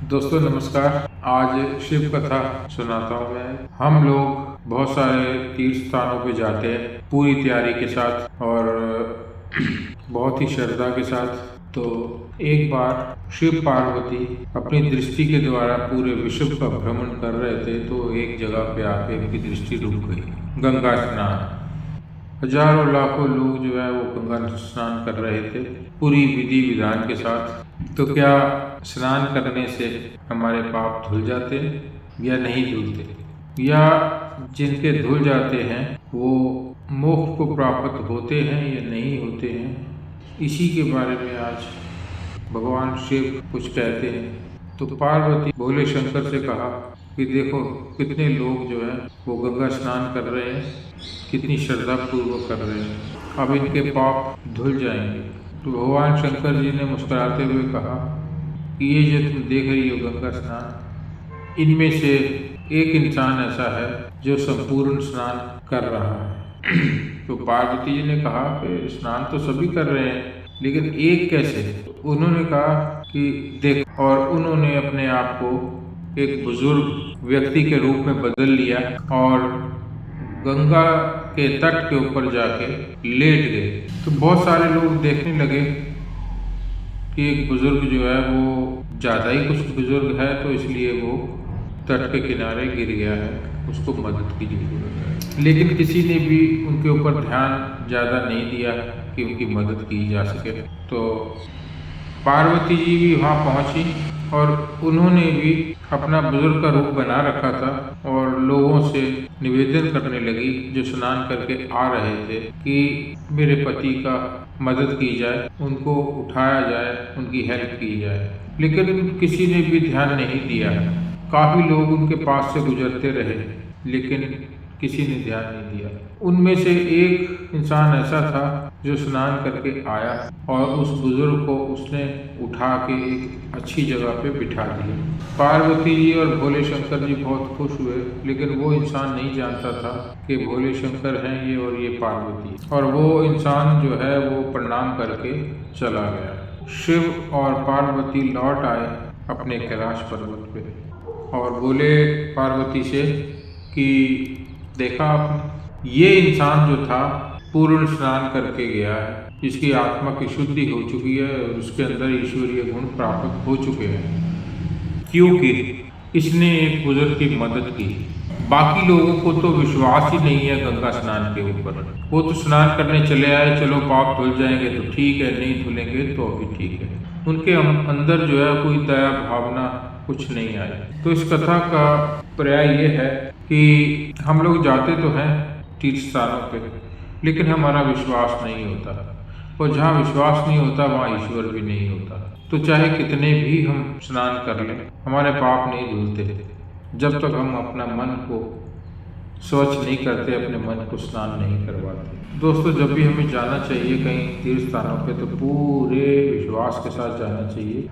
दोस्तों नमस्कार। आज शिव कथा सुनाता हूँ मैं। हम लोग बहुत सारे तीर्थ स्थानों पे जाते हैं पूरी तैयारी के साथ और बहुत ही श्रद्धा के साथ। तो एक बार शिव पार्वती अपनी दृष्टि के द्वारा पूरे विश्व का भ्रमण कर रहे थे, तो एक जगह पे आके उनकी दृष्टि रुक गई। गंगा स्नान। हजारों लाखों लोग जो है वो गंगा स्नान कर रहे थे पूरी विधि विधान के साथ। तो क्या स्नान करने से हमारे पाप धुल जाते हैं या नहीं धुलते, या जिनके धुल जाते हैं वो मोक्ष को प्राप्त होते हैं या नहीं होते हैं, इसी के बारे में आज भगवान शिव कुछ कहते हैं। तो पार्वती भोले शंकर से कहा कि देखो कितने लोग जो है वो गंगा स्नान कर रहे हैं, कितनी श्रद्धा पूर्वक कर रहे हैं, अब इनके पाप धुल जाएंगे। तो भगवान शंकर जी ने मुस्कुराते हुए कहा कि ये जो तुम देख रही हो गंगा स्नान, इनमें से एक इंसान ऐसा है जो संपूर्ण स्नान कर रहा है। तो पार्वती जी ने कहा कि स्नान तो सभी कर रहे हैं, लेकिन एक कैसे? उन्होंने कहा कि देख, और उन्होंने अपने आप को एक बुजुर्ग व्यक्ति के रूप में बदल लिया और गंगा के तट के ऊपर जाके लेट गए। तो बहुत सारे लोग देखने लगे कि एक बुजुर्ग जो है वो ज़्यादा ही कुछ बुजुर्ग है, तो इसलिए वो तट के किनारे गिर गया है, उसको मदद की जरूरत है। लेकिन किसी ने भी उनके ऊपर ध्यान ज़्यादा नहीं दिया कि उनकी मदद की जा सके। तो पार्वती जी भी वहाँ पहुँची और उन्होंने भी अपना बुजुर्ग का रूप बना रखा था और लोगों से निवेदन करने लगी जो स्नान करके आ रहे थे कि मेरे पति का मदद की जाए, उनको उठाया जाए, उनकी हेल्प की जाए। लेकिन किसी ने भी ध्यान नहीं दिया। काफी लोग उनके पास से गुजरते रहे, लेकिन किसी ने ध्यान नहीं दिया। उनमें से एक इंसान ऐसा था जो स्नान करके आया और उस बुजुर्ग को उसने उठा के एक अच्छी जगह पे बिठा दिया। पार्वती जी और भोले शंकर जी बहुत खुश हुए, लेकिन वो इंसान नहीं जानता था कि भोले शंकर हैं ये और ये पार्वती। और वो इंसान जो है वो प्रणाम करके चला गया। शिव और पार्वती लौट आए अपने कैलाश पर्वत पे और बोले पार्वती से कि देखा आपने, ये इंसान जो था पूर्ण स्नान करके गया है, इसकी आत्मा की शुद्धि हो चुकी है और उसके अंदर ईश्वरीय गुण प्राप्त हो चुके हैं, क्योंकि इसने एक बुजुर्ग की मदद की। बाकी लोगों को तो विश्वास ही नहीं है गंगा स्नान के ऊपर। वो तो स्नान करने चले आए, चलो पाप धुल जाएंगे तो ठीक है, नहीं धुलेंगे तो अभी ठीक है। उनके अंदर जो है कोई दया भावना कुछ नहीं आई। तो इस कथा का पर्याय ये है कि हम लोग जाते तो हैं तीर्थ स्थानों पे, लेकिन हमारा विश्वास नहीं होता, और जहाँ विश्वास नहीं होता वहाँ ईश्वर भी नहीं होता। तो चाहे कितने भी हम स्नान कर लें, हमारे पाप नहीं धुलते जब तक हम अपना मन को स्वच्छ नहीं करते, अपने मन को स्नान नहीं करवाते। दोस्तों, जब भी हमें जाना चाहिए कहीं तीर्थ स्थानों पे तो पूरे विश्वास के साथ जाना चाहिए।